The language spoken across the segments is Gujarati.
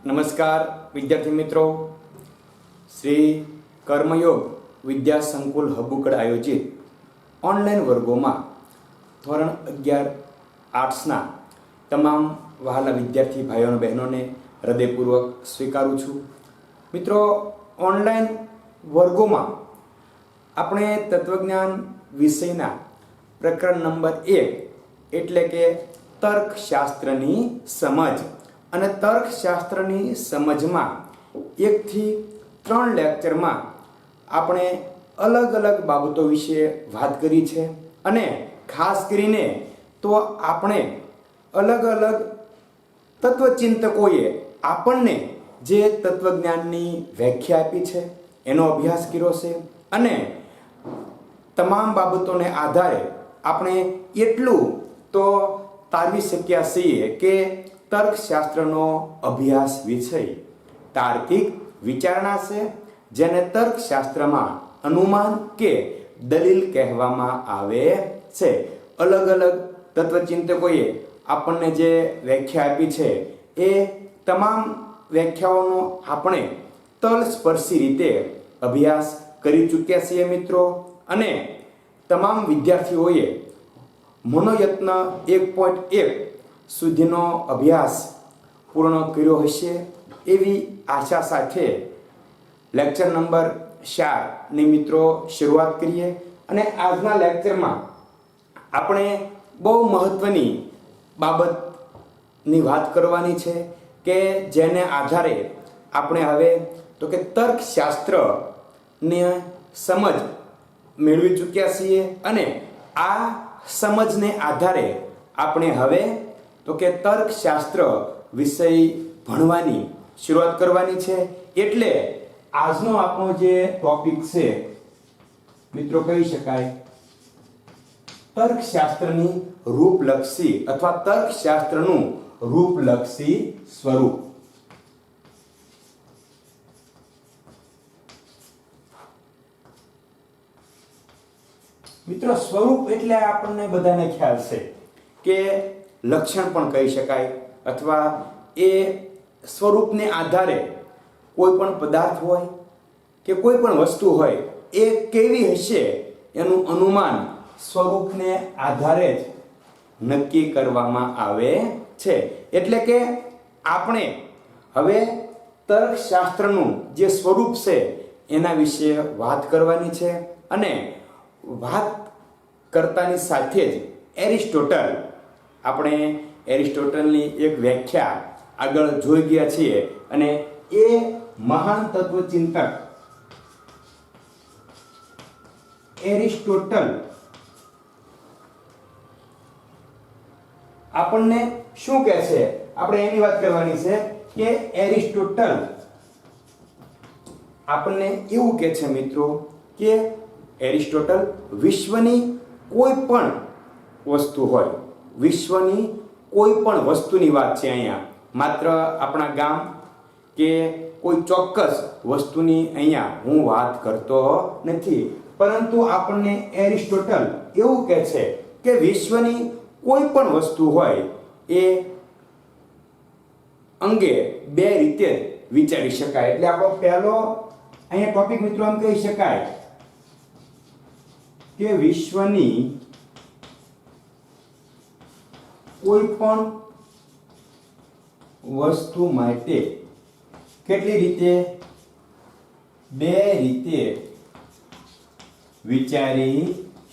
નમસ્કાર વિદ્યાર્થી મિત્રો, શ્રી કર્મયોગ વિદ્યા સંકુલ હબુકડ આયોજિત ઓનલાઈન વર્ગોમાં ધોરણ 11 આર્ટ્સના તમામ વહાલા વિદ્યાર્થી ભાઈઓ અને બહેનોને હૃદયપૂર્વક સ્વીકારું છું. મિત્રો, ઓનલાઈન વર્ગોમાં આપણે તત્વજ્ઞાન વિષયના પ્રકરણ નંબર 1 એટલે કે તર્કશાસ્ત્રની સમજ અને તર્કશાસ્ત્રની સમજમાં 1 થી 3 લેક્ચરમાં આપણે અલગ અલગ બાબતો વિશે વાત કરી છે અને ખાસ કરીને તો આપણે અલગ અલગ તત્વચિંતકોએ આપણને જે તત્વજ્ઞાનની વ્યાખ્યા આપી છે એનો અભ્યાસ કર્યો છે અને તમામ બાબતોને આધારે આપણે એટલું તો તારવી શક્યા છીએ કે તર્કશાસ્ત્રનો અભ્યાસ વિષય તાર્કિક વિચારણા છે, જેને તર્કશાસ્ત્રમાં અનુમાન કે દલીલ કહેવામાં આવે છે. અલગ અલગ તત્વચિંતકોએ આપણને જે વ્યાખ્યા આપી છે એ તમામ વ્યાખ્યાઓનો આપણે તલસ્પર્શી રીતે અભ્યાસ કરી ચૂક્યા છીએ મિત્રો, અને તમામ વિદ્યાર્થીઓએ મનોયત્ન 1.1 સુધીનો અભ્યાસ પૂર્ણ કર્યો હશે એવી આશા સાથે લેક્ચર નંબર 4 ની મિત્રો શરૂઆત કરીએ. અને આજના લેક્ચરમાં આપણે બહુ મહત્વની બાબતની વાત કરવાની છે કે જેને આધારે આપણે હવે તો કે તર્કશાસ્ત્રને સમજ મેળવી ચૂક્યા છીએ અને આ સમજને આધારે આપણે હવે તો કે તર્કશાસ્ત્ર વિષય ભણવાની શરૂઆત કરવાની છે. એટલે આજનો આપણો જે ટોપિક છે મિત્રો કહી શકાય તર્કશાસ્ત્રની રૂપલક્ષી અથવા તર્કશાસ્ત્રનું રૂપલક્ષી સ્વરૂપ. મિત્રો, સ્વરૂપ એટલે આપણને બધાને ખ્યાલ છે કે લક્ષણ પણ કહી શકાય અથવા એ સ્વરૂપને આધારે કોઈ પણ પદાર્થ હોય કે કોઈ પણ વસ્તુ હોય એ કેવી હશે એનું અનુમાન સ્વરૂપને આધારે જ નક્કી કરવામાં આવે છે. એટલે કે આપણે હવે તર્કશાસ્ત્રનું જે સ્વરૂપ છે એના વિશે વાત કરવાની છે અને વાત કરતાની સાથે જ એરિસ્ટોટલ, આપણે એરિસ્ટોટલની એક વ્યાખ્યા આગળ જોઈ ગયા છીએ અને એ મહાન તત્વચિંતક એરિસ્ટોટલ આપણને શું કહે છે, આપણે એની વાત કરવાની છે કે એરિસ્ટોટલ આપણને એવું કહે છે મિત્રો કે એરિસ્ટોટલ વિશ્વની કોઈ પણ વસ્તુ હોય, વિશ્વની કોઈ પણ વસ્તુની વાત છે અહીંયા, માત્ર આપણા ગામ કે કોઈ ચોક્કસ વસ્તુની અહીંયા હું વાત કરતો નથી, પરંતુ આપણને એરિસ્ટોટલ એવું કહે છે કે વિશ્વની કોઈ પણ વસ્તુ હોય એ અંગે 2 રીતે વિચારી શકાય. એટલે આપણો પહેલો અહીંયા ટોપિક મિત્રો આમ કહી શકાય કે વિશ્વની કોઈ પણ વસ્તુ માટે કેટલી રીતે 2 રીતે વિચારી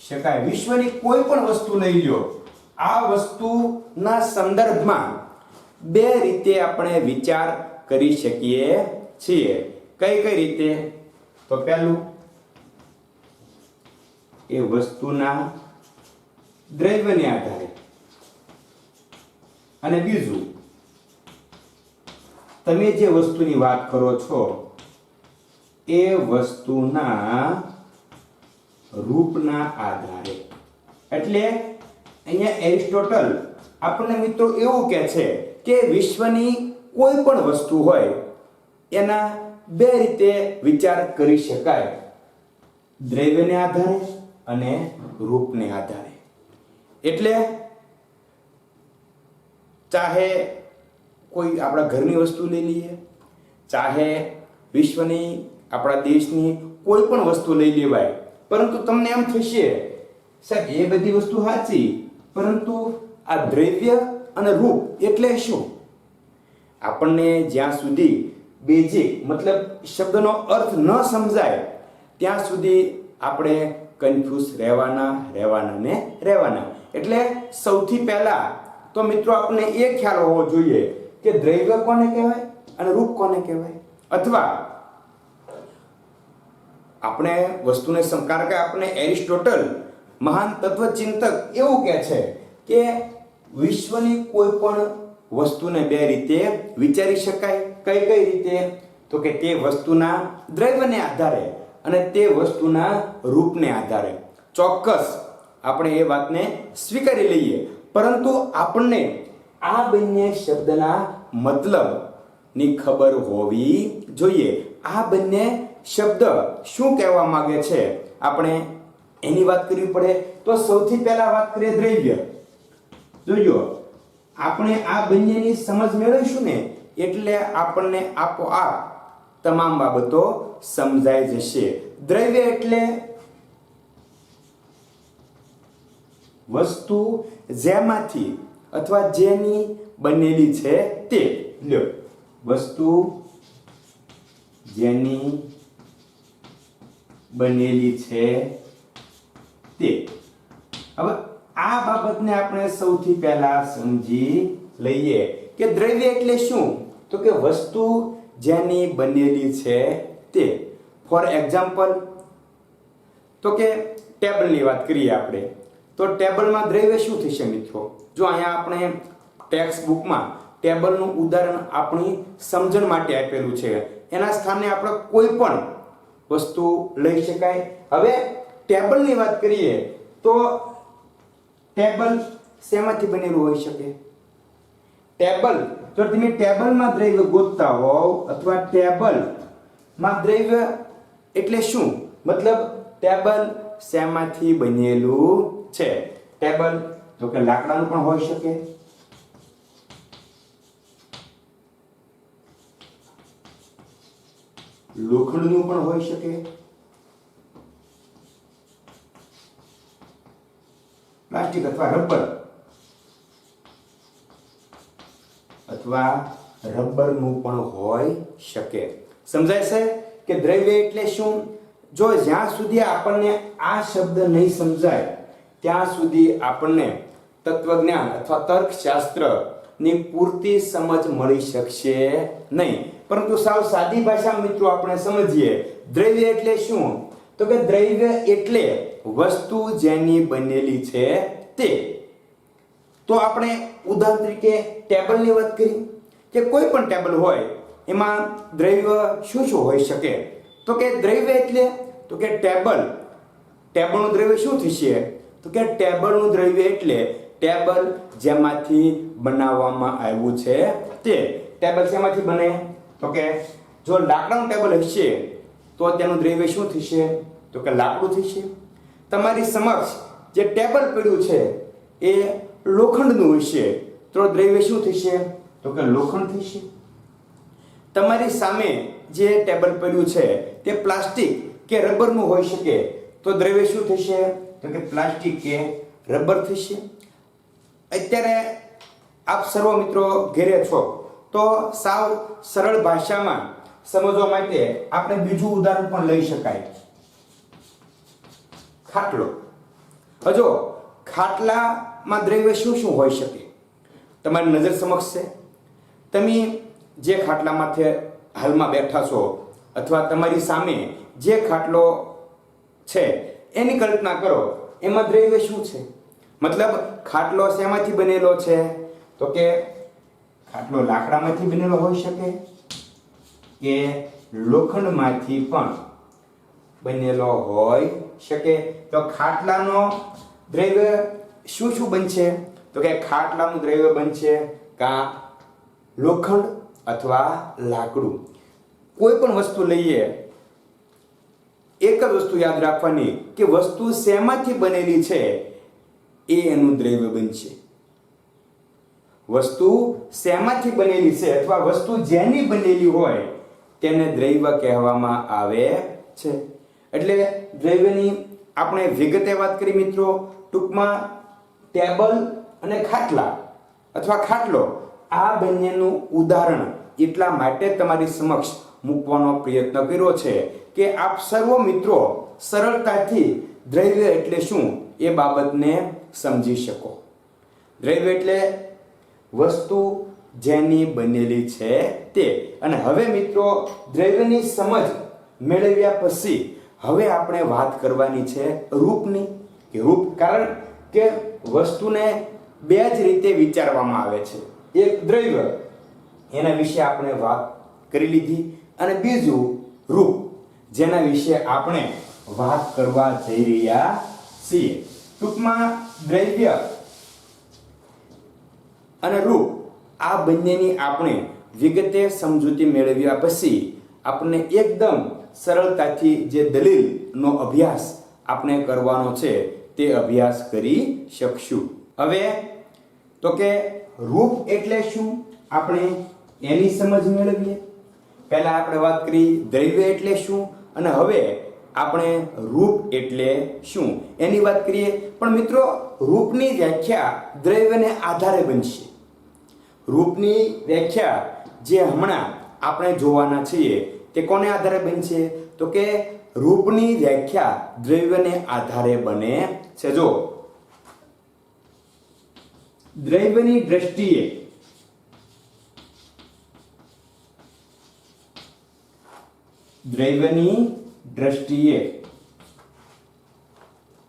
શકાય. વિશ્વની કોઈ પણ વસ્તુ લઈ લો, આ વસ્તુના સંદર્ભમાં 2 રીતે આપણે વિચાર કરી શકીએ છીએ. કઈ કઈ રીતે? તો પહેલું એ વસ્તુના દ્રવ્યને આધારે, અને બીજું તમે જે વસ્તુની વાત કરો છો એ વસ્તુના રૂપના આધારે. એટલે અહીંયા એરિસ્ટોટલ આપણને મિત્રો એવું કહે છે કે વિશ્વની કોઈ પણ વસ્તુ હોય એના 2 રીતે વિચાર કરી શકાય, દ્રવ્યને આધારે અને રૂપને આધારે. એટલે ચાહે કોઈ આપણા ઘરની વસ્તુ લઈ લઈએ, ચાહે વિશ્વની આપણા દેશની કોઈ પણ વસ્તુ લઈ લેવાય, પરંતુ તમને એમ થશે સાહેબ એ બધી વસ્તુ સાચી, પરંતુ આ દ્રવ્ય અને રૂપ એટલે શું? આપણને જ્યાં સુધી બેઝિક મતલબ શબ્દનો અર્થ ન સમજાય ત્યાં સુધી આપણે કન્ફ્યુઝ રહેવાના. એટલે સૌથી પહેલા તો મિત્રો આપણને એ ખ્યાલ હોવો જોઈએ કે દ્રવ્ય કોને કહેવાય અને રૂપ કોને કહેવાય. અથવા આપણે વસ્તુને કારણ કે આપણે એરિસ્ટોટલ મહાન તત્વચિંતક એવું કહે છે કે વિશ્વની કોઈ પણ વસ્તુને બે રીતે વિચારી શકાય. કઈ રીતે? તો કે તે વસ્તુના દ્રવ્યને આધારે અને તે વસ્તુના રૂપને આધારે. ચોક્કસ આપણે એ વાતને સ્વીકારી લઈએ, પરંતુ આપણને આ બંને શબ્દના મતલબની ખબર હોવી જોઈએ. આ બંને શબ્દ શું કહેવા માંગે છે આપણે એની વાત કરવી પડે. તો સૌથી પહેલા વાત કરીએ દ્રવ્ય. જોજો આપણે આ બંનેની સમજ મેળવીશું ને એટલે આપણને આપોઆપ તમામ બાબતો સમજાઈ જશે. દ્રવ્ય એટલે વસ્તુ જેમાંથી અથવા જેની બનેલી છે તે. લ્યો, વસ્તુ જેની બનેલી છે તે. હવે આ બાબતને આપણે સૌથી પહેલા સમજી લઈએ કે દ્રવ્ય એટલે શું? તો કે વસ્તુ જેની બનેલી છે તે. ફોર એક્ઝામ્પલ, તો કે ટેબલની વાત કરીએ આપણે, તો ટેબલમાં દ્રવ્ય શું થશે મિત્રો? જો અહીંયા આપણે ટેક્સ્ટ બુકમાં ટેબલનું ઉદાહરણ આપણી સમજણ માટે આપેલું છે, એના સ્થાને આપણે કોઈ પણ વસ્તુ લઈ શકાય. હવે ટેબલની વાત કરીએ તો ટેબલ શેમાંથી બનેલું હોઈ શકે? ટેબલ, જો તમે ટેબલમાં દ્રવ્ય ગોતતા હોવ અથવા ટેબલમાં દ્રવ્ય એટલે શું? મતલબ ટેબલ શેમાંથી બનેલું છે? ટેબલ તો કે લાકડાનું પણ હોઈ શકે, લોખંડનું પણ હોઈ શકે, પ્લાસ્ટિક અથવા રબર અથવા રબરનું પણ હોઈ શકે. સમજાય છે કે દ્રવ્ય એટલે શું? જો જ્યાં સુધી આપણને આ શબ્દ નહીં સમજાય ત્યાં સુધી આપણને તત્વજ્ઞાન અથવા તર્કશાસ્ત્રની પૂરતી સમજ મળી શકશે નહીં. પરંતુ સાવ સાદી ભાષામાં મિત્રો આપણે સમજીએ દ્રવ્ય એટલે શું? તો કે દ્રવ્ય એટલે વસ્તુ જેની બનેલી છે તે. તો આપણે ઉદાહરણ તરીકે ટેબલની વાત કરી કે કોઈ પણ ટેબલ હોય એમાં દ્રવ્ય શું હોઈ શકે? તો કે દ્રવ્ય એટલે તો કે ટેબલનું દ્રવ્ય શું થશે? તો કે ટેબલનું દ્રવ્ય એટલે ટેબલ જેમાંથી બનાવવામાં આવ્યું છે તે. ટેબલ શેમાંથી બને? તો કે જો લાકડાનું ટેબલ હશે તો તેનું દ્રવ્ય શું થશે? તો કે લાકડું થશે. તમારી સમક્ષ જે ટેબલ પડ્યું છે એ લોખંડનું હશે તો દ્રવ્ય શું થશે? તો કે લોખંડ થશે. તમારી સામે જે ટેબલ પડ્યું છે તે પ્લાસ્ટિક કે રબરનું હોઈ શકે તો દ્રવ્ય શું થશે? તો કે પ્લાસ્ટિક કે રબર થશે. અત્યારે આપ સર્વ મિત્રો ઘેરે છો તો સાવ સરળ ભાષામાં સમજવા માટે આપણે બીજું ઉદાહરણ પણ લઈ શકાય. ખાટલો. હજો ખાટલામાં દ્રવ્ય શું હોઈ શકે? તમારી નજર સમક્ષ છે. તમે જે ખાટલામાંથી હાલમાં બેઠા છો અથવા તમારી સામે જે ખાટલો છે એની કલ્પના કરો. એમાં દ્રવ્ય શું છે? મતલબ ખાટલો શેમાંથી બનેલો છે? તો કે ખાટલો લાકડામાંથી બનેલો હોઈ શકે કે લોખંડમાંથી પણ બનેલો હોઈ શકે. તો ખાટલાનો દ્રવ્ય શું બનશે? તો કે ખાટલાનું દ્રવ્ય બનશે કાં લોખંડ અથવા લાકડું. કોઈ પણ વસ્તુ લઈએ એક જ વસ્તુ યાદ રાખવાની કે વસ્તુ શેમાંથી બનેલી છે એ એનું દ્રવ્ય બનશે. વસ્તુ શેમાંથી બનેલી છે અથવા વસ્તુ જેની બનેલી હોય તેને દ્રવ્ય કહેવામાં આવે છે. એટલે દ્રવ્યની આપણે વિગતે વાત કરી મિત્રો. ટૂંકમાં ટેબલ અને ખાટલા અથવા ખાટલો આ બંનેનું ઉદાહરણ એટલા માટે તમારી સમક્ષ મૂકવાનો પ્રયત્ન કર્યો છે કે આપ સર્વ મિત્રો સરળતાથી દ્રવ્ય એટલે શું એ બાબતને સમજી શકો. દ્રવ્ય એટલે વસ્તુ જેની બનેલી છે તે. અને હવે મિત્રો દ્રવ્યની સમજ મેળવ્યા પછી હવે આપણે વાત કરવાની છે રૂપની. કે રૂપ કારણ કે વસ્તુને બે જ રીતે વિચારવામાં આવે છે. એક દ્રવ્ય એના વિશે આપણે વાત કરી લીધી અને બીજું રૂપ જેના વિશે આપણે વાત કરવા જઈ રહ્યા છીએ. ટૂંકમાં દ્રવ્ય અને રૂપ આ બંનેની આપણે વિગતે સમજૂતી મેળવ્યા પછી આપણે એકદમ સરળતાથી જે દલીલનો અભ્યાસ આપણે કરવાનો છે તે અભ્યાસ કરી શકશું. હવે તો કે રૂપ એટલે શું આપણે એની સમજ મેળવીએ. પહેલા આપણે વાત કરી દ્રવ્ય એટલે શું અને હવે આપણે રૂપ એટલે શું એની વાત કરીએ. પણ મિત્રો રૂપની વ્યાખ્યા દ્રવ્યને આધારે બનશે. રૂપની વ્યાખ્યા જે હમણાં આપણે જોવાના છીએ તે કોને આધારે બનશે તો કે રૂપની વ્યાખ્યા દ્રવ્યને આધારે બને છે. જો દ્રવ્યની દ્રષ્ટિએ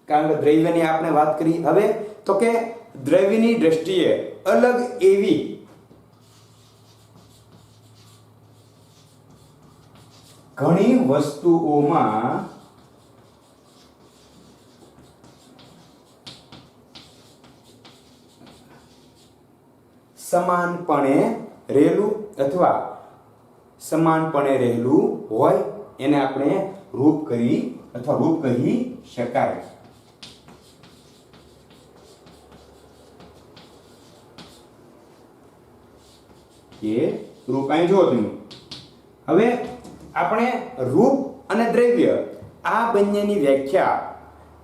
કારણ કે દ્રવ્યની આપણે વાત કરી. હવે તો કે દ્રવ્યની દ્રષ્ટિએ અલગ એવી ઘણી વસ્તુઓમાં સમાનપણે રહેલું અથવા સમાનપણે રહેલું હોય એને આપણે રૂપ કરી અથવા રૂપ કહી શકાય. એ રૂપ અહીં જુઓ તમે. હવે આપણે રૂપ અને દ્રવ્ય આ બંનેની વ્યાખ્યા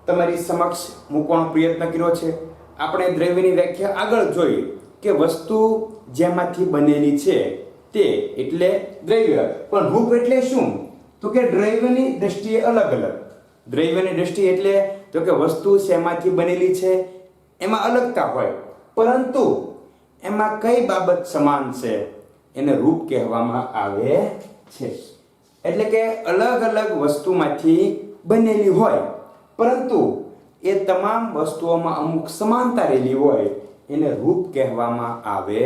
તમારી સમક્ષ મૂકવાનો પ્રયત્ન કર્યો છે. આપણે દ્રવ્યની વ્યાખ્યા આગળ જોઈ કે વસ્તુ જેમાંથી બનેલી છે તે એટલે દ્રવ્ય. પણ રૂપ એટલે શું તો કે દ્રવ્યની દ્રષ્ટિએ અલગ અલગ. દ્રવ્યની દ્રષ્ટિ એટલે તો કે વસ્તુ શેમાંથી બનેલી છે એમાં અલગતા હોય પરંતુ એમાં કઈ બાબત સમાન છે એને રૂપ કહેવામાં આવે છે. એટલે કે અલગ અલગ વસ્તુમાંથી બનેલી હોય પરંતુ એ તમામ વસ્તુઓમાં અમુક સમાનતા રહેલી હોય એને રૂપ કહેવામાં આવે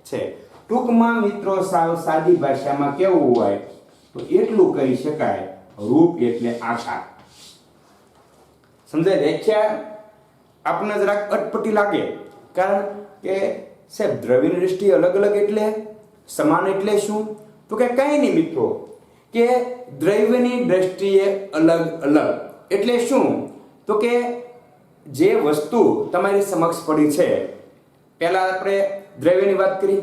છે. ટૂંકમાં મિત્રો સાવ સાદી ભાષામાં કેવું હોય તો એટલું કહી શકાય રૂપ એટલે આકાર. સમજાય? વ્યાખ્યા આપણને જરાક અટપટી લાગે કારણ કે સાહેબ દ્રવ્યની દ્રષ્ટિએ અલગ અલગ એટલે સમાન એટલે શું તો કે કંઈ નહીં મિત્રો કે દ્રવ્યની દ્રષ્ટિએ અલગ અલગ એટલે શું તો કે જે વસ્તુ તમારી સમક્ષ પડી છે. પહેલા આપણે દ્રવ્યની વાત કરી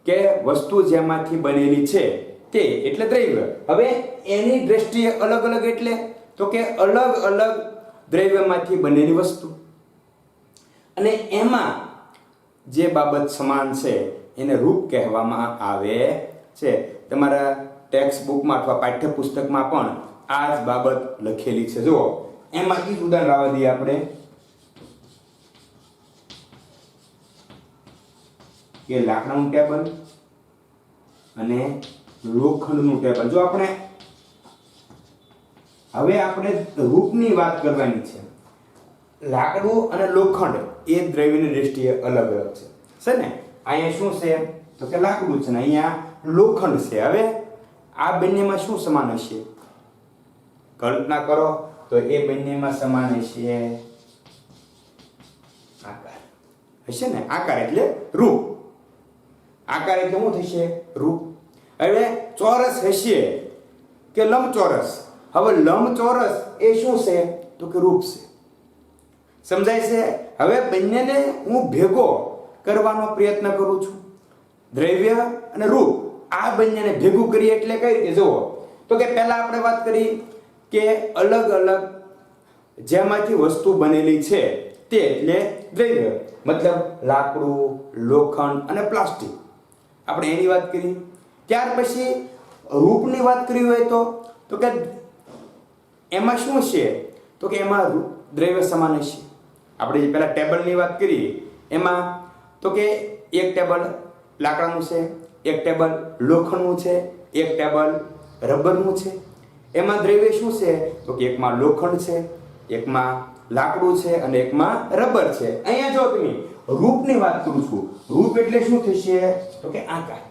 કે વસ્તુ જેમાંથી બનેલી છે તે એટલે દ્રવ્ય. હવે એની દ્રષ્ટિએ અલગ અલગ એટલે તો કે અલગ અલગ દ્રવ્યમાંથી બનેલી વસ્તુ અને એમાં જે બાબત સમાન છે એને રૂપ કહેવામાં આવે છે. તમારા ટેક્સ્ટ બુકમાં અથવા પાઠ્યપુસ્તકમાં પણ આ જ બાબત લખેલી છે. જુઓ એમાંથી જ ઉદાહરણ લાવવા દઈએ આપણે કે લાકડાનું ટેબલ અને લોખંડનું ટેબલ. જો આપણે હવે આપણે રૂપની વાત કરવાની છે. લાકડું અને લોખંડ એ દ્રવ્યની દ્રષ્ટિએ અલગ અલગ છે ને. અહીંયા શું છે તો કે લાકડું છે ને અહીંયા લોખંડ છે. હવે આ બંનેમાં શું સમાન હશે કલ્પના કરો તો એ બંનેમાં સમાન હશે આકાર હશે ને. આકાર એટલે રૂપ. આકાર એટલે શું થશે રૂપ. હવે ચોરસ હશે કે લંબચોરસ. હવે લંબચોરસ એ શું છે તો કે રૂપ છે. સમજાય છે? હવે બંનેને હું ભેગો કરવાનો પ્રયત્ન કરું છું. દ્રવ્ય અને રૂપ આ બંનેને ભેગું કરીએ એટલે કઈ રીતે જુઓ તો કે પહેલા આપણે વાત કરી કે અલગ અલગ જેમાંથી વસ્તુ બનેલી છે તે એટલે દ્રવ્ય, મતલબ લાકડું, લોખંડ અને પ્લાસ્ટિક, આપણે એની વાત કરી. ત્યાર પછી રૂપની વાત કરી હોય તો કે એમાં શું છે તો કે એમાં દ્રવ્ય સમાન છે. આપણે જે પહેલા ટેબલની વાત કરી એમાં તો કે એક ટેબલ લાકડાનું છે, એક ટેબલ લોખંડનું છે, એક ટેબલ રબરનું છે. એમાં દ્રવ્ય શું છે તો કે એકમાં લોખંડ છે, એકમાં લાકડું છે અને એકમાં રબર છે. અહીંયા જો તમે રૂપની વાત કરું છું, રૂપ એટલે શું થશે તો કે આકાર.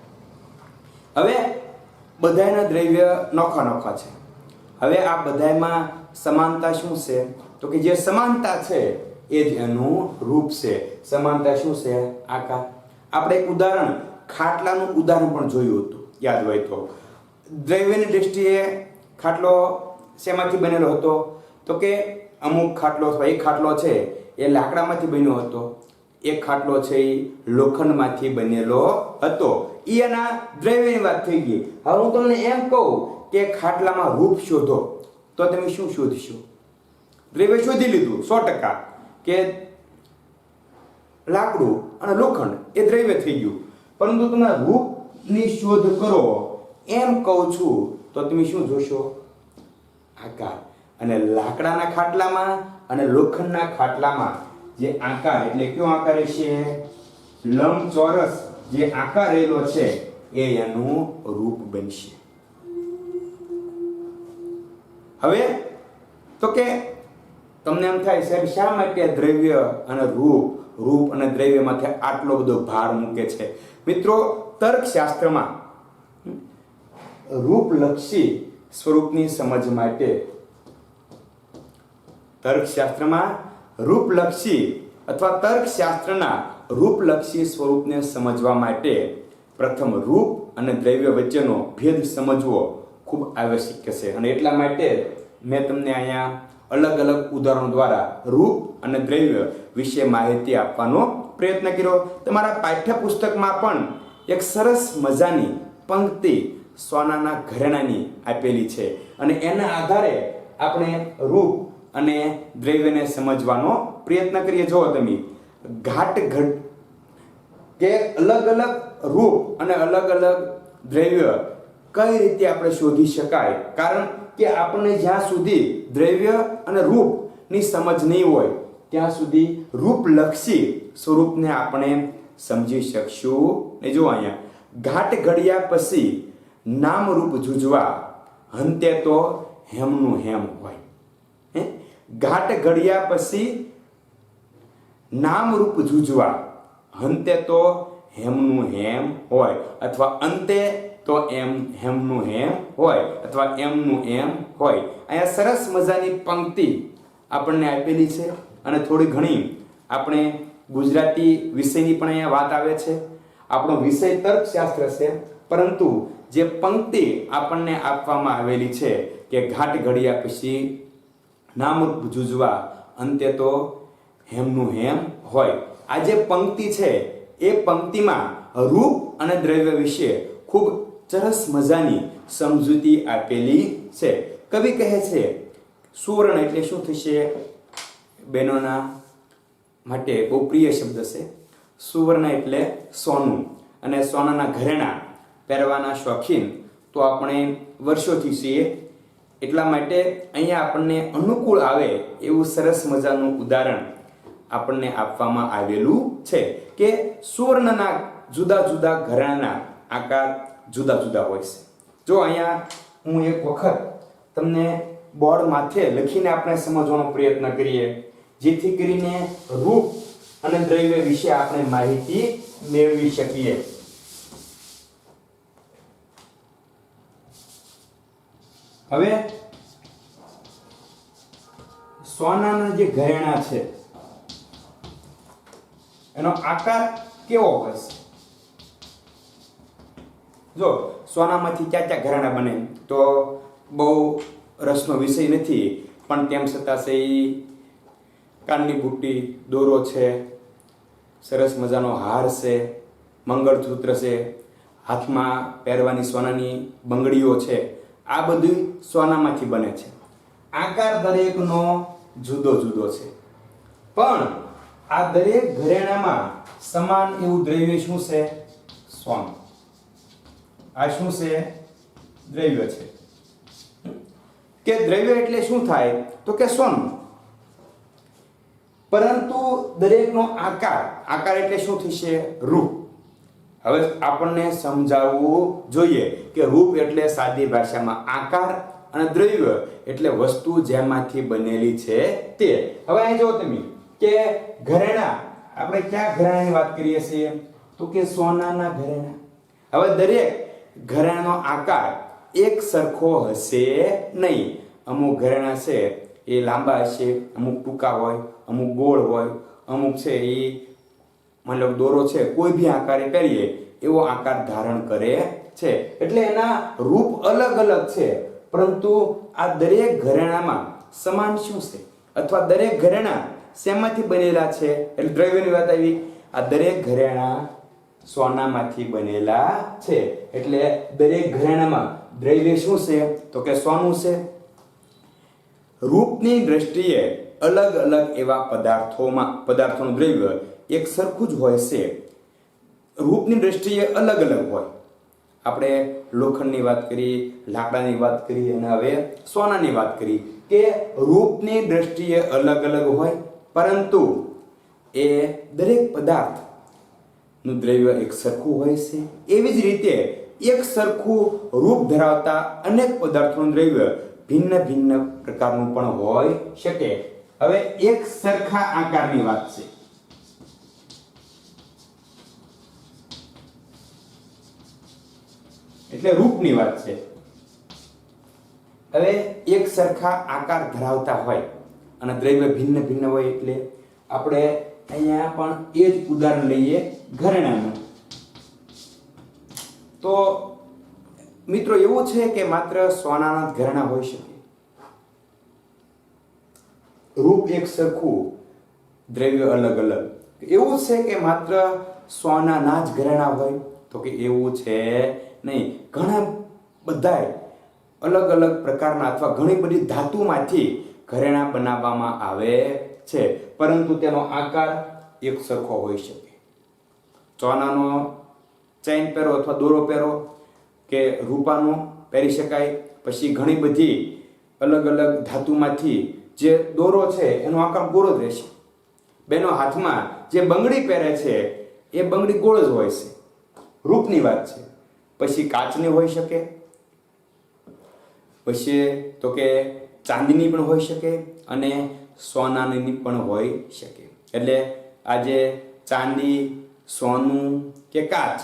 હવે બધાના દ્રવ્ય નોખા છે. હવે આ બધામાં સમાનતા શું છે તો કે જે સમાનતા છે એ જ એનું રૂપ છે. સમાનતા શું છે આકાર. આપણે એક ઉદાહરણ ખાટલાનું ઉદાહરણ પણ જોયું હતું, યાદ હોય તો. દ્રવ્યની દ્રષ્ટિએ ખાટલો શેમાંથી બનેલો હતો તો કે અમુક ખાટલો અથવા એક ખાટલો છે એ લાકડામાંથી બન્યો હતો, એક ખાટલો છે એ લોખંડમાંથી બનેલો હતો. એના દ્રવ્યની વાત થઈ ગઈ. હવે હું તમને એમ કહું કે ખાટલામાં રૂપ શોધો તો તમે શું શોધશો? દ્રવ્ય શોધી લીધું 100% કે લાકડું અને લોખંડ એ દ્રવ્ય થઈ ગયું, પરંતુ તમે રૂપની શોધ કરો એમ કહું છું તો તમે શું જોશો? આકાર. અને લાકડાના ખાટલામાં અને લોખંડના ખાટલામાં જે આકાર એટલે કયો આકાર છે? લંબચોરસ જે આકાર રહેલો છે એ એનું રૂપ બનશે. હવે તો કે તમને એમ થાય સાહેબ શા માટે દ્રવ્ય અને રૂપ અને દ્રવ્યમાંથી આટલો બધો ભાર મૂકે છે? મિત્રો, તર્કશાસ્ત્રમાં રૂપલક્ષી સ્વરૂપની સમજ માટે તર્કશાસ્ત્રના રૂપલક્ષી સ્વરૂપને સમજવા માટે પ્રથમ રૂપ અને દ્રવ્ય વચ્ચેનો ભેદ સમજવો ખૂબ આવશ્યક છે. અને એટલા માટે મેં તમને અહીંયા અલગ અલગ ઉદાહરણો દ્વારા રૂપ અને દ્રવ્ય વિશે માહિતી આપવાનો પ્રયત્ન કર્યો. તમારા પાઠ્યપુસ્તકમાં પણ એક સરસ મજાની પંક્તિ સોનાના ઘરેણાની આપેલી છે અને એના આધારે આપણે રૂપ અને દ્રવ્યને સમજવાનો પ્રયત્ન કરીએ. જો તમે કે અલગ અલગ રૂપ અને અલગ અલગ દ્રવ્ય કઈ રીતે આપણે શોધી શકાય, કારણ કે આપણને જ્યાં સુધી દ્રવ્ય અને રૂપની સમજ નહીં હોય ત્યાં સુધી રૂપલક્ષી સ્વરૂપને આપણે સમજી શકશું નહીં. જો અહીંયા ઘાટ ઘડ્યા પછી નામ રૂપ જુજવા અંતે તો હેમનું હેમ હોય. ઘાટ ઘડ્યા પછી નામ રૂપ જુજવા અંતે તો હેમનું હેમ હોય, અથવા અંતે તો હેમનું હેમ હોય, અથવા એમનું એમ હોય. અહીંયા સરસ મજાની પંક્તિ આપણને આપેલી છે અને થોડી ઘણી આપણે ગુજરાતી વિષયની પણ અહીંયા વાત આવે છે. આપણો વિષય તર્કશાસ્ત્ર છે, પરંતુ જે પંક્તિ આપણને આપવામાં આવેલી છે કે ઘાટ ઘડ્યા પછી નામ જુજવા અંતે તો હેમનું હેમ હોય, આ જે પંક્તિ છે એ પંક્તિમાં રૂપ અને દ્રવ્ય વિશે ખૂબ સરસ મજાની સમજૂતી આપેલી છે. કવિ કહે છે સુવર્ણ એટલે શું થશે? બહેનોના માટે બહુ પ્રિય શબ્દ છે. સુવર્ણ એટલે સોનું, અને સોનાના ઘરેણાં પહેરવાના શોખીન તો આપણે વર્ષોથી છીએ. એટલા માટે અહીંયા આપણને અનુકૂળ આવે એવું સરસ મજાનું ઉદાહરણ આપણને આપવામાં આવેલું છે કે સુવર્ણના જુદા જુદા ઘરેણાના આકાર જુદા જુદા હોય છે. જો અહીંયા હું એક વખત તમને બોર્ડ માથે લખીને આપણે સમજવાનો પ્રયત્ન કરીએ, જેથી કરીને રૂપ અને દ્રવ્ય વિશે આપણે માહિતી મેળવી શકીએ. હવે સોનાના જે ઘરેણાં છે એનો આકાર કેવો હોય છે? જો સોનામાંથી ક્યાં ઘરેણાં બને તો બહુ રસનો વિષય નથી, પણ તેમ છતાં છે કાનની બુટ્ટી, દોરો છે, સરસ મજાનો હાર છે, મંગળસૂત્ર છે, હાથમાં પહેરવાની સોનાની બંગડીઓ છે, આ બધું સોનામાંથી બને છે. આકાર દરેકનો જુદો જુદો છે, પણ આ દરેક ઘરેણામાં સમાન એવું દ્રવ્ય શું છે? સોનું. આ શું છે? દ્રવ્ય છે. કે દ્રવ્ય એટલે શું થાય? તો કે સોનું. પરંતુ દરેકનો આકાર એટલે શું થશે? રૂપ. હવે આપણને સમજાવવું જોઈએ કે રૂપ એટલે સાદી ભાષામાં આકાર અને દ્રવ્ય એટલે વસ્તુ જેમાંથી બનેલી છે તે. હવે અહીં જો તમે કે ઘરેણા, આપણે ક્યાં ઘરેણાની વાત કરીએ છીએ? તો કે સોનાના ઘરેણા. હવે દરેક ઘરેણાનો આકાર એક સરખો હશે નહીં. અમુક ઘરેણા છે એ લાંબા હશે, અમુક ટૂંકા હોય, અમુક ગોળ હોય, અમુક છે એ મતલબ દોરો છે કોઈ બી આકારે પહેરીએ એવો આકાર ધારણ કરે છે. એટલે એના રૂપ અલગ અલગ છે, પરંતુ આ દરેક ઘરેણામાં સમાન શું છે? અથવા દરેક ઘરેણા શેમાંથી બનેલા છે? એટલે દ્રવ્યની વાત આવી. આ દરેક ઘરેણા સોનામાંથી બનેલા છે. એટલે દરેક ઘરેણામાં દ્રવ્ય શું છે? તો કે સોનું છે. રૂપની દ્રષ્ટિએ અલગ અલગ એવા પદાર્થોનું દ્રવ્ય એક સરખું જ હોય છે. રૂપની દ્રષ્ટિએ અલગ અલગ હોય. આપણે લોખંડની વાત કરી, લાકડાની વાત કરી, અને હવે સોનાની વાત કરી કે રૂપની દ્રષ્ટિએ અલગ અલગ હોય, પરંતુ એ દરેક પદાર્થનું દ્રવ્ય એક સરખું હોય છે. એવી જ રીતે એક સરખું રૂપ ધરાવતા અનેક પદાર્થોનું દ્રવ્ય ભિન્ન ભિન્ન પ્રકારનું પણ હોઈ શકે. હવે એક સરખા આકારની વાત છે. એટલે રૂપની વાત છે. હવે એક સરખા આકાર ધરાવતા હોય અને દ્રવ્ય ભિન્ન ભિન્ન હોય, એટલે આપણે અહીંયા પણ એ જ ઉદાહરણ લઈએ ઘરેણાનું. તો મિત્રો એવું છે કે માત્ર સોનાના જ ઘરેણા હોઈ શકે? રૂપ એક સરખું, દ્રવ્ય અલગ અલગ. એવું છે કે માત્ર સોનાના જ ઘરેણા હોય? તો કે એવું છે નહીં. ઘણા બધા અલગ અલગ પ્રકારના અથવા ઘણી બધી ધાતુમાંથી ઘરેણા બનાવવામાં આવે છે, પરંતુ તેનો આકાર એક સરખો હોઈ શકે. સોનાનો ચેન પહેરો અથવા દોરો પહેરો કે રૂપાનો પહેરી શકાય. પછી ઘણી બધી અલગ અલગ ધાતુમાંથી જે દોરો છે એનો આકાર ગોળ જ રહેશે. બેનો હાથમાં જે બંગડી પહેરે છે એ બંગડી ગોળ જ હોય છે. રૂપની વાત છે. પછી કાચની હોઈ શકે, પછી તો કે ચાંદીની પણ હોઈ શકે અને સોનાની પણ હોઈ શકે. એટલે આજે ચાંદી, સોનું કે કાચ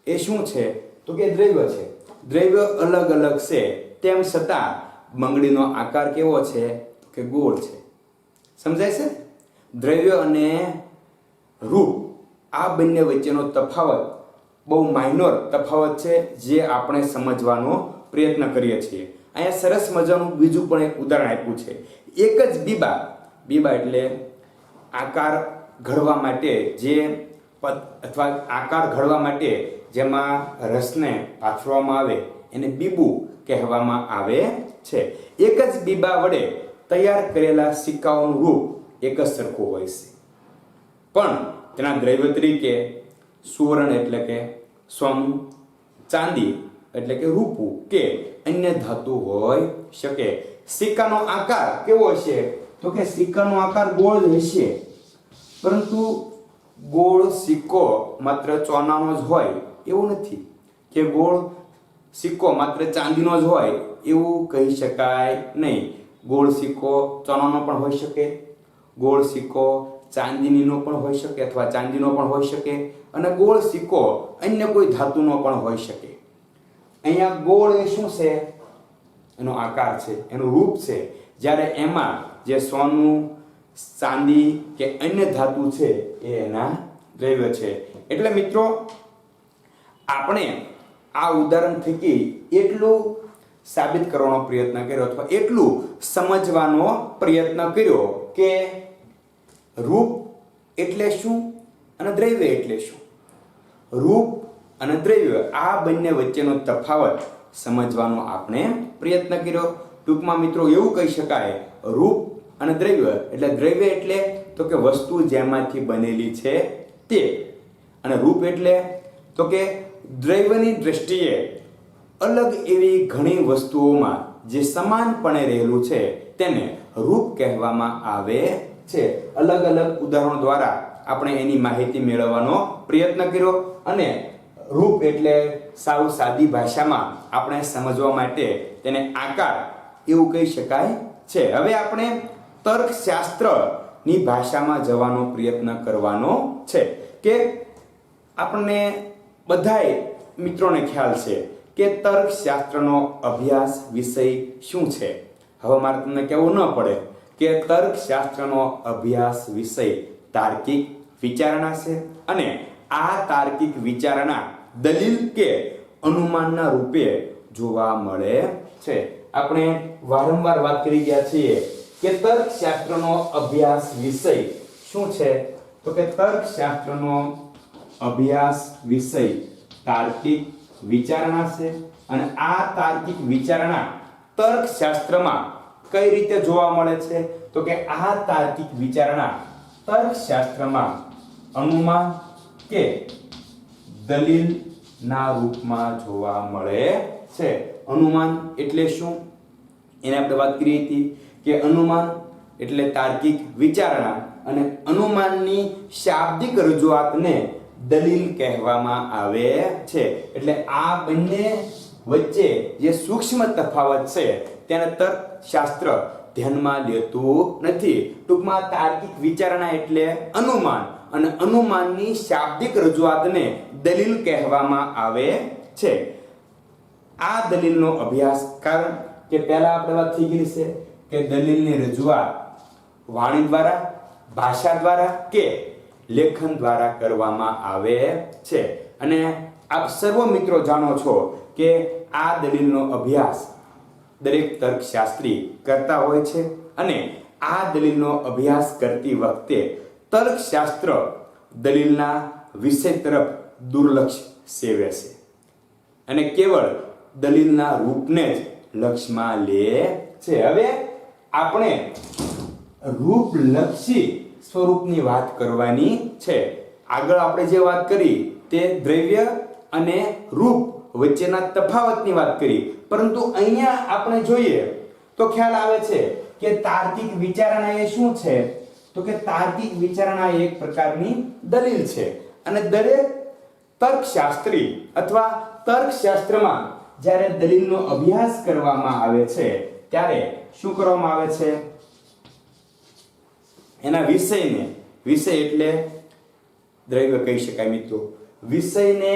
એ શું છે? તો કે દ્રવ્ય છે. દ્રવ્ય અલગ અલગ છે, તેમ છતાં બંગડીનો આકાર કેવો છે? કે ગોળ છે. સમજાય છે? દ્રવ્ય અને રૂપ આ બંને વચ્ચેનો તફાવત બહુ માઇનોર તફાવત છે, જે આપણે સમજવાનો પ્રયત્ન કરીએ છીએ. અહીંયા સરસ મજાનું બીજું પણ એક ઉદાહરણ આપ્યું છે. એક જ બીબા એટલે આકાર ઘડવા માટે જે અથવા આકાર ઘડવા માટે જેમાં રસને પાથરવામાં આવે એને બીબું કહેવામાં આવે છે. એક જ બીબા વડે તૈયાર કરેલા સિક્કાઓનું રૂપ એક જ સરખું હોય છે, પણ તેના દ્રવ્ય તરીકે સુવર્ણ એટલે કે સોનું, ચાંદી એટલે કે રૂપું કે અન્ય ધાતુ હોઈ શકે. સિક્કાનો આકાર કેવો હશે? તો કે સિક્કાનો આકાર ગોળ જ હશે, પરંતુ ગોળ સિક્કો માત્ર સોનાનો જ હોય એવું નથી, કે ગોળ સિક્કો માત્ર ચાંદીનો જ હોય એવું કહી શકાય નહીં. ગોળ સિક્કો સોનાનો પણ હોઈ શકે, ગોળ સિક્કો ચાંદીનો પણ હોઈ શકે અથવા ચાંદીનો પણ હોઈ શકે, અને ગોળ સિક્કો અન્ય કોઈ ધાતુનો પણ હોઈ શકે. અહીંયા ગોળ એ શું છે? એનો આકાર છે, એનું રૂપ છે. જ્યારે એમાં જે સોનું, ચાંદી કે અન્ય ધાતુ છે એ એના દ્રવ્ય છે. એટલે મિત્રો આપણે આ ઉદાહરણ થકી એટલું સાબિત કરવાનો પ્રયત્ન કર્યો અથવા એટલું સમજવાનો પ્રયત્ન કર્યો કે રૂપ એટલે શું અને દ્રવ્ય એટલે શું? રૂપ અને દ્રવ્ય આ બંને વચ્ચેનો તફાવત સમજવાનો આપણે પ્રયત્ન કર્યો. ટૂંકમાં મિત્રો એવું કહી શકાય, રૂપ અને દ્રવ્ય એટલે તો કે વસ્તુ જેમાંથી બનેલી છે તે, અને રૂપ એટલે તો કે દ્રવ્યની દ્રષ્ટિએ અલગ એવી ઘણી વસ્તુઓમાં જે સમાનપણે રહેલું છે તેને રૂપ કહેવામાં આવે છે. અલગ અલગ ઉદાહરણો દ્વારા આપણે એની માહિતી મેળવવાનો પ્રયત્ન કર્યો, અને રૂપ એટલે સાવ સાદી ભાષામાં આપણે સમજવા માટે તેને આકાર એવું કહી શકાય છે. હવે આપણે તર્કશાસ્ત્રની ભાષામાં જવાનો પ્રયત્ન કરવાનો છે કે આપણને બધાય મિત્રોને ખ્યાલ છે કે તર્કશાસ્ત્રનો અભ્યાસ વિષય શું છે. હવે મારે તમને કહેવું ન પડે કે તર્કશાસ્ત્રનો અભ્યાસ વિષય તાર્કિક વિચારણા છે, અને આ તાર્કિક વિચારણા દલીલ કે અનુમાનના રૂપે જોવા મળે છે. આપણે વારંવાર વાત કરી ગયા છીએ કે તર્કશાસ્ત્રનો અભ્યાસ વિષય શું છે, તો કે તર્કશાસ્ત્રનો અભ્યાસ વિષય તાર્કિક વિચારણા છે, અને આ તાર્કિક વિચારણા તર્કશાસ્ત્રમાં કઈ રીતે જોવા મળે છે, તો કે આ તાર્કિક વિચારણા તર્કશાસ્ત્રમાં અનુમાન કે દલીલના રૂપમાં જોવા મળે છે. અનુમાન એટલે શું એને આપણે વાત કરી હતી કે અનુમાન એટલે તાર્કિક વિચારણા, અને અનુમાનની શાબ્દિક રજૂઆતને દલીલ કહેવામાં આવે છે. એટલે આ બંને વચ્ચે જે સૂક્ષ્મ તફાવત છે તેને તર્કશાસ્ત્ર ધ્યાનમાં લેતું નથી. ટૂંકમાં તાર્કિક વિચારણા એટલે અનુમાન, અને અનુમાનની શાબ્દિક રજૂઆતને દલીલ કહેવામાં આવે છે. આ દલીલનો અભ્યાસ, કારણ કે પહેલા આપણે વાત થઈ ગઈ છે કે દલીલની રજૂઆત વાણી દ્વારા, ભાષા દ્વારા કે લેખન દ્વારા કરવામાં આવે છે. અને આપ સર્વ મિત્રો જાણો છો કે આ દલીલનો અભ્યાસ દરેક તર્કશાસ્ત્રી કરતા હોય છે, અને આ દલીલનો અભ્યાસ કરતી વખતે તર્કશાસ્ત્ર દલીલના વિષય તરફ દુર્લક્ષ સેવે છે, અને કેવળ દલીલના રૂપને જ લક્ષમાં લે છે. હવે આપણે રૂપલક્ષી સ્વરૂપની વાત કરવાની છે. આગળ આપણે જે વાત કરી તે દ્રવ્ય અને રૂપ વચ્ચેના તફાવતની વાત કરી, પરંતુ અહીંયા આપણે જોઈએ તો ખ્યાલ આવે છે કે તાર્કિક વિચારણા એ શું છે, તો કે તાર્કિક વિચારણા એક પ્રકારની દલીલ છે, અને દરેક તર્કશાસ્ત્રી અથવા તર્કશાસ્ત્રમાં જ્યારે દલીલનો અભ્યાસ કરવામાં આવે છે ત્યારે શું કરવામાં આવે છે, એના વિષયને, વિષય એટલે દ્રવ્ય કહી શકાય મિત્રો, વિષયને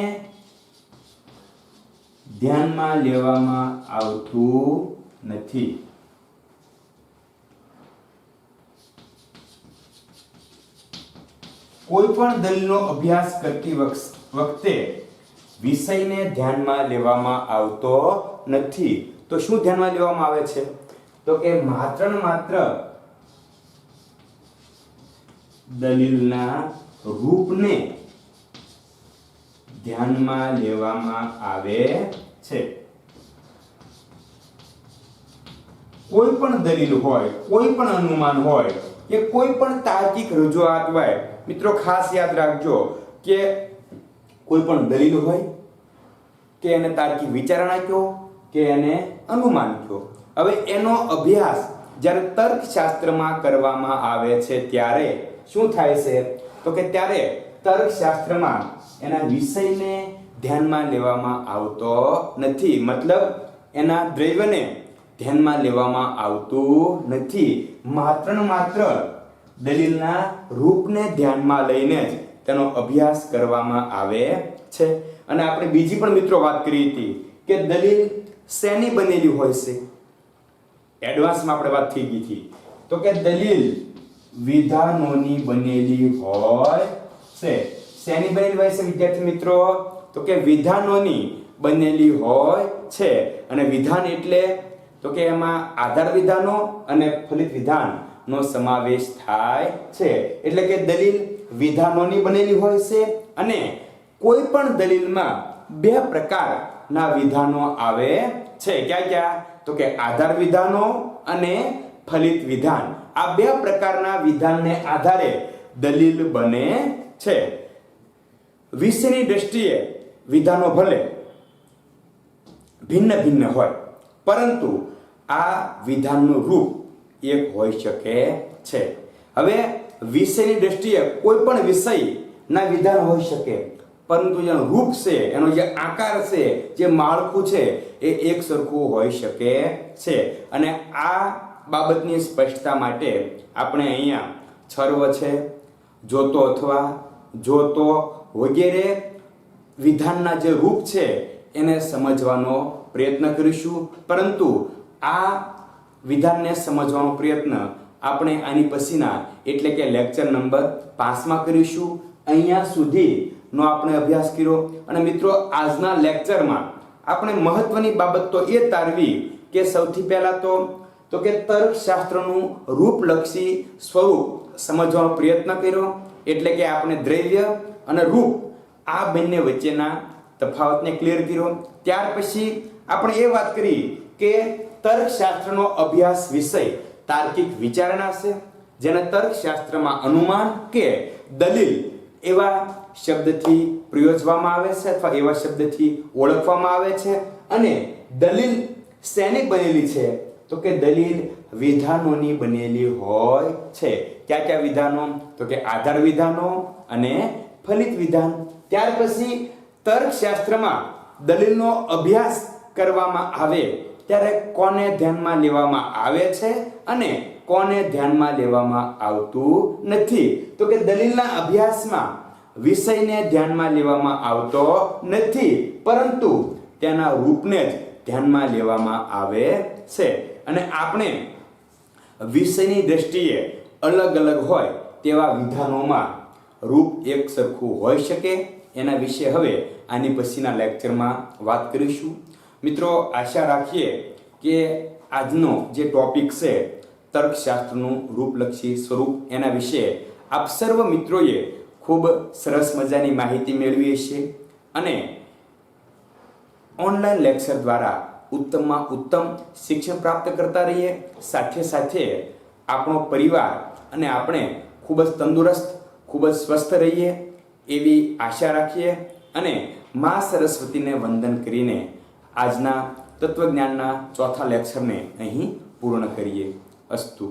ધ્યાનમાં લેવામાં આવતું નથી. કોઈ પણ દલીલનો અભ્યાસ કરતી વખતે વિષયને ધ્યાનમાં લેવામાં આવતો નથી. તો શું ધ્યાનમાં લેવામાં આવે છે, તો કે માત્ર ને માત્ર દલીલના રૂપને ધ્યાનમાં લેવામાં આવે છે. કોઈ પણ દલીલ હોય, કોઈ પણ અનુમાન હોય કે કોઈ પણ તાર્કિક રજૂઆત હોય, મિત્રો ખાસ યાદ રાખજો કે કોઈ પણ દલીલ હોય કે એને તાર્કિક વિચારણા કહો કે એને અનુમાન કહો, હવે એનો અભ્યાસ જ્યારે તર્કશાસ્ત્રમાં કરવામાં આવે છે ત્યારે શું થાય છે, તો કે ત્યારે તર્કશાસ્ત્રમાં એના વિષયને ધ્યાનમાં લેવામાં આવતો નથી. મતલબ એના દ્રવ્યને ધ્યાનમાં લેવામાં આવતું નથી. માત્ર ને માત્ર દલીલના રૂપને ધ્યાનમાં લઈને જ તેનો અભ્યાસ કરવામાં આવે છે. અને આપણે બીજી પણ મિત્રો વાત કરી હતી કે દલીલ શેની બનેલી હોય છે, એડવાન્સમાં આપણે વાત થઈ ગઈ હતી, તો કે દલીલ વિધાનોની બનેલી હોય છે. શેની બનેલી હોય છે વિદ્યાર્થી મિત્રો, તો કે વિધાનોની બનેલી હોય છે. અને વિધાન એટલે તો કે એમાં આધાર વિધાનો અને ફલિત વિધાનનો સમાવેશ થાય છે. એટલે કે દલીલ વિધાનોની બનેલી હોય છે અને કોઈ પણ દલીલમાં બે પ્રકારના વિધાનો આવે છે. ક્યાં ક્યાં? તો કે આધાર વિધાનો અને ફલિત વિધાન. આ બે પ્રકારના વિધાનને આધારે દલીલ બને છે. વિષયની દ્રષ્ટિએ વિધાનો ભલે ભિન્ન ભિન્ન હોય, પરંતુ આ વિધાનનું રૂપ એક હોઈ શકે છે. હવે વિષયની દ્રષ્ટિએ કોઈ પણ વિષયના વિધાન હોઈ શકે, પરંતુ જેનું રૂપ છે, એનો જે આકાર છે, જે માળખું છે, એ એક સરખું હોઈ શકે છે. અને આ બાબતની સ્પષ્ટતા માટે આપણે અહીંયા છર્વ છે, જોતો અથવા જોતો વગેરે વિધાનના જે રૂપ છે એને સમજવાનો પ્રયત્ન કરીશું. પરંતુ આ વિધાનને સમજવાનો પ્રયત્ન આપણે આની પછીના એટલે કે લેક્ચર નંબર 5માં કરીશું. અહીંયા સુધીનો આપણે અભ્યાસ કર્યો. અને મિત્રો, આજના લેક્ચરમાં આપણે મહત્વની બાબત તો એ તારવી કે સૌથી પહેલા તો કે તર્કશાસ્ત્રનું રૂપલક્ષી સ્વરૂપ સમજવાનો પ્રયત્ન કર્યો. એટલે કે આપણે દ્રવ્ય અને રૂપ આ બંને વચ્ચેના તફાવતને ક્લિયર કર્યો. ત્યાર પછી આપણે એ વાત કરી કે તર્કશાસ્ત્રનો અભ્યાસ વિષય તાર્કિક વિચારણા છે, જેને તર્કશાસ્ત્રમાં અનુમાન કે દલીલ એવા શબ્દથી પ્રયોજવામાં આવે છે અથવા એવા શબ્દથી ઓળખવામાં આવે છે. અને દલીલ શેની બનેલી છે? તો કે દલીલ વિધાનોની બનેલી હોય છે. ક્યાં ક્યાં વિધાનો? તો કે આધાર વિધાનો અને ફલિત વિધાન. ત્યાર પછી તર્કશાસ્ત્રમાં દલીલનો અભ્યાસ કરવામાં આવે ત્યારે કોને ધ્યાનમાં લેવામાં આવે છે અને કોને ધ્યાનમાં લેવામાં આવતું નથી? તો કે દલીલના અભ્યાસમાં વિષયને ધ્યાનમાં લેવામાં આવતો નથી, પરંતુ તેના રૂપને જ ધ્યાનમાં લેવામાં આવે છે. અને આપણે વિષયની દ્રષ્ટિએ અલગ અલગ હોય તેવા વિધાનોમાં રૂપ એક સરખું હોઈ શકે, એના વિશે હવે આની પછીના લેક્ચરમાં વાત કરીશું. મિત્રો, આશા રાખીએ કે આજનો જે ટોપિક છે તર્કશાસ્ત્રનું રૂપલક્ષી સ્વરૂપ, એના વિશે આપ સર્વ મિત્રોએ ખૂબ સરસ મજાની માહિતી મેળવી હશે અને ઓનલાઈન લેક્ચર દ્વારા ઉત્તમમાં ઉત્તમ શિક્ષણ પ્રાપ્ત કરતા રહીએ. સાથે સાથે આપણો પરિવાર અને આપણે ખૂબ જ તંદુરસ્ત, ખૂબ જ સ્વસ્થ રહીએ એવી આશા રાખીએ અને મા સરસ્વતીને વંદન કરીને આજના તત્વજ્ઞાનના ચોથા લેક્ચરને અહીં પૂર્ણ કરીએ. અસ્તુ.